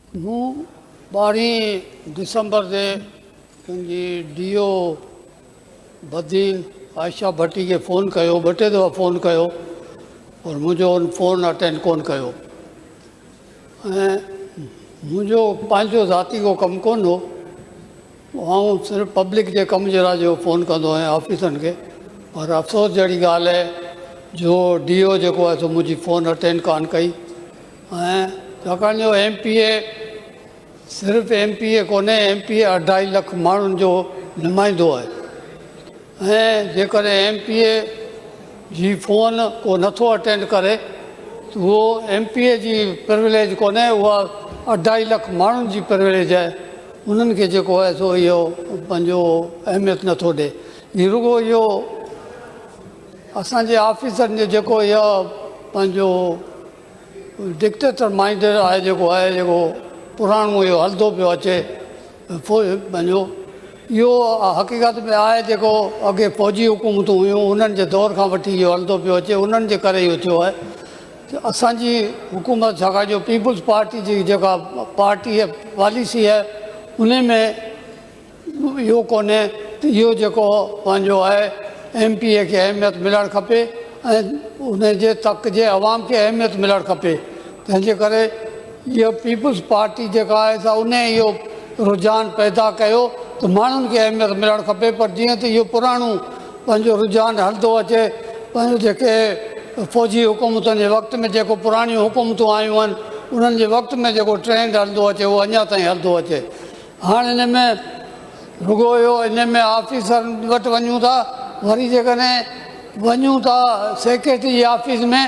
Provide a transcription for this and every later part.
हूँ 12 December से पंहिंजी DO Badin Ayesha भट्टी के फ़ोन कयो, ॿ टे दफ़ा फ़ोन कयो और मुझो फ़ोन अटेंड कोन कयो। ऐं मुझो पंहिंजो ज़ाती को कमु कोन हो, आउं सिर्फ़ु पब्लिक जे कम जे लाइ जो फ़ोन कंदो आहियां ऑफिसरनि खे। पर अफ़सोस जहिड़ी ॻाल्हि आहे जो DO जेको आहे सो मुंहिंजी फ़ोन अटेंड कान कई। ऐं छाकाणि जो MPA सिर्फ़ु MPA कोन्हे, MPA 2.5 लख माण्हुनि जो नुमाइंदो आहे। ऐं जेकॾहिं MPA जी फ़ोन को नथो अटेंड करे त उहो MPA जी प्रिविलेज कोन्हे, उहा 2.5 लख माण्हुनि जी प्रिविलेज आहे। उन्हनि खे जेको आहे सो इहो पंहिंजो अहमियत नथो ॾिए। हीउ रुॻो इहो असांजे ऑफिसरनि जो जेको इहो पंहिंजो डिक्टेटर माइंड आहे, जेको आहे जेको पुराणो इहो हलंदो पियो अचे पंहिंजो, इहो हक़ीक़त में आहे जेको अॻे फ़ौजी हुकूमतूं हुयूं उन्हनि जे दौर खां वठी इहो हलंदो पियो अचे, उन्हनि जे करे इहो थियो आहे। असांजी हुकूमत छाकाणि जो पीपुल्स पार्टी जी जेका पार्टी आहे पॉलिसी आहे उन में इहो कोन्हे त इहो जेको पंहिंजो आहे MPA खे अहमियत मिलणु खपे ऐं उन जे तक जे अवाम खे अहमियत मिलणु खपे। तंहिंजे करे इहो पीपुल्स पार्टी जेका आहे सा उन इहो रुझान पैदा कयो त माण्हुनि खे अहमियत मिलणु खपे। पर जीअं त इहो पुराणो पंहिंजो रुझान हलंदो अचे, पंहिंजो जेके फ़ौजी हुकूमतुनि जे वक़्त में जेको पुराणियूं हुकूमतूं आयूं आहिनि उन्हनि जे वक़्त में जेको ट्रेंड हलंदो अचे उहो अञा ताईं हलंदो अचे। हाणे हिन में रुॻो इहो इन में ऑफिसरनि वटि वञूं था, वरी जेकॾहिं वञूं था सेक्रेटरी जी ऑफिस में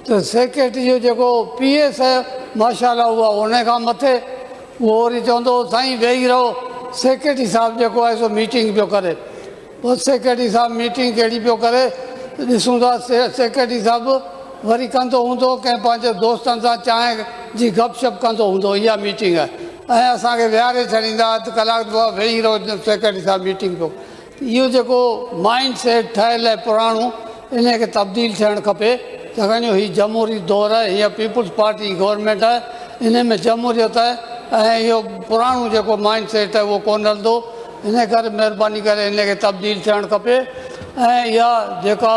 त सेक्रेटरी जो जेको PS आहे माशाल्लाह उहा उन खां मथे, उहो वरी चवंदो साईं वेही रहो, सेक्रेटरी साहिबु जेको आहे सो मीटिंग पियो करे। पोइ सेक्रेटरी साहिबु मीटिंग कहिड़ी पियो करे ॾिसूं था, सेक्रेटरी साहिबु वरी कंदो हूंदो कंहिं पंहिंजे दोस्तनि सां चांहि जी गपशप कंदो हूंदो, इहा मीटिंग आहे। ऐं असांखे विहारे छॾींदा, अधु कलाकु पोइ वेही रहो, सेक्रेटरी साहिबु मीटिंग पियो। इहो जेको माइंड सेट ठहियलु आहे पुराणो, इन खे तब्दील थियणु खपे। छाकाणि जो हीउ जमहूरी दौरु आहे, हीअ पीपुल्स पार्टी गवर्नमेंट आहे, इन में जमहूरियत आहे ऐं इहो पुराणो जेको माइंड सेट आहे उहो कोन हलंदो। इन करे महिरबानी करे इन खे तब्दील थियणु खपे। ऐं इहा जेका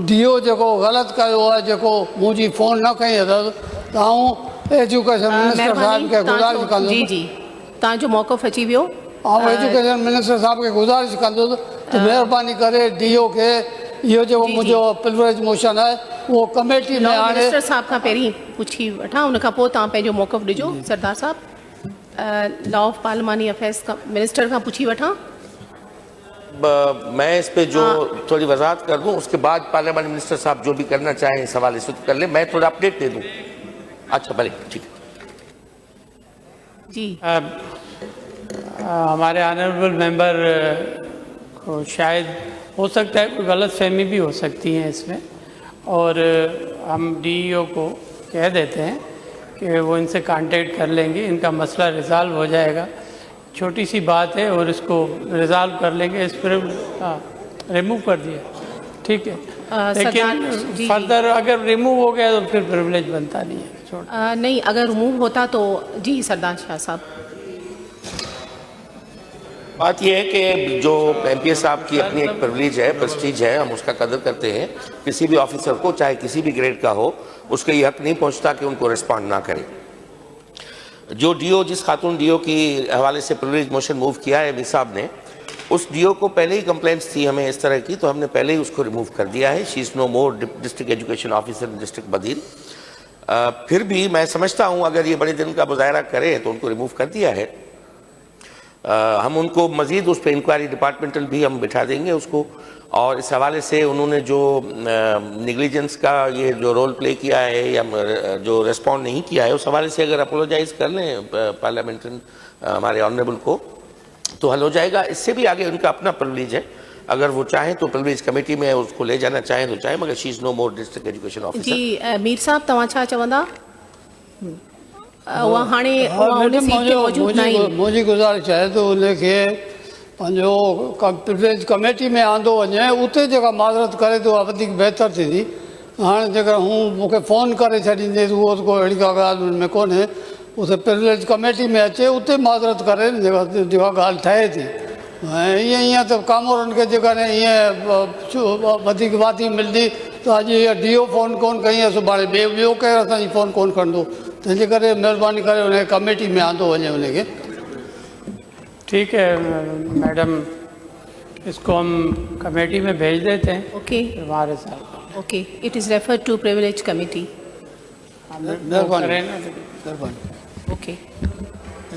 DO जेको ग़लति कयो आहे, जेको मुंहिंजी फ़ोन न खईं अथसि, त आऊं एजुकेशन मिनिस्टर साहिब खे गुज़ारिश कंदुसि। जी जी, तव्हांजो मौक़िफ़ अची वियो। एजुकेशन मिनिस्टर साहिब खे गुज़ारिश कंदुसि त महिरबानी करे DO खे इहो जेको मुंहिंजो प्रिविलेज मोशन आहे उहो कमेटी में हाणे मिनिस्टर साहिब खां पहिरीं पुछी वठां, उन खां पोइ तव्हां पंहिंजो मौक़िफ़ ॾिजो। सरदार साहिब, लॉ ऑफ पार्लिमानी अफेयर्स का मिनिस्टर खां पुछी वठां। मैं इस पे जो थोड़ी वजाहत कर दूं, उसके बाद पार्लियामेंट मिनिस्टर साहब जो भी करना चाहें सवाल इस वक्त कर ले, मैं थोड़ा अपडेट दे दूं। अच्छा भले, ठीक है जी। हमारे ऑनरेबल मेंबर को शायद हो सकता है कोई गलत फहमी भी हो सकती है इसमें, और हम DEO को कह देते हैं कि वो इनसे कांटेक्ट कर लेंगे, इनका मसला रिज़ॉल्व हो जाएगा। छोटी सी बात है और इसको रिज़ॉल्व कर लेंगे। इस पर रिमूव कर दिया, ठीक है, लेकिन फर्दर अगर रिमूव हो गया तो फिर प्रिविलेज बनता नहीं है। नहीं, अगर रिमूव होता तो जी सरदार शाह साहब। बात यह है कि जो MPA साहब की अपनी एक प्रिविलेज है, प्रेस्टीज है, हम उसका कदर करते हैं। किसी भी ऑफिसर को चाहे किसी भी ग्रेड का हो, उसको ये हक नहीं पहुंचता कि उनको रिस्पॉन्ड ना करें। जो DO, जिस खातून DO की हवाले से प्रिविलेज मोशन मूव किया है ME साहब ने, उस DO को पहले ही कंप्लेंट्स थी हमें इस तरह की, तो हमने पहले ही उसको रिमूव कर दिया है। She is no more district education officer district Badin. फिर भी मैं समझता हूँ अगर ये बड़े दिन का मुजाहरा करे तो उनको रिमूव कर दिया है। हम उनको मज़ीद उस पर इंक्वायरी डिपार्टमेंटल भी हम बिठा देंगे उसको। और इस हवाले से उन्होंने जो निगलिजेंस का ये जो रोल प्ले किया है या जो रिस्पॉन्ड नहीं किया है, उस हवाले से अगर अपोलोजाइज़ कर लें पार्लियामेंटन हमारे ऑनरेबल को तो हल हो जाएगा। इससे भी आगे उनका अपना प्रिविलेज है, अगर वो चाहें तो प्रिविलेज कमेटी में उसको ले जाना चाहें तो चाहें, मगर she is no more district education officer. जी मीर साहब, तव्हां छा चवंदा? उहा हाणे मुंहिंजी गुज़ारिश आहे त उनखे पंहिंजो प्रिविलेज कमेटी में आंदो वञे, उते जेका माज़रत करे त उहा वधीक बहितर थींदी। हाणे जेकर हूं मूंखे फ़ोन करे छॾींदे त उहो को अहिड़ी का ॻाल्हि हुन में कोन्हे। उते प्रिविलेज कमेटी में अचे उते माज़रत करे न जेका ॻाल्हि ठहे थी। ऐं ईअं त कामोरनि खे जेकॾहिं ईअं वधीक वादी मिलंदी त अॼु इहा DO फ़ोन कोन कई आहे, सुभाणे ॿियो केरु असांजी फ़ोन कोन खणंदो। तंहिंजे करे महिरबानी करे उन कमेटी में आंदो वञे उनखे। ठीक है मैडम, इसको हम कमेटी में भेज देते हैं ओके हमारे साथ। Okay, it is referred to privilege committee. महिरबानी ओके,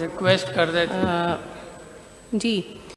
रिक्वेस्ट कर देते हैं। जी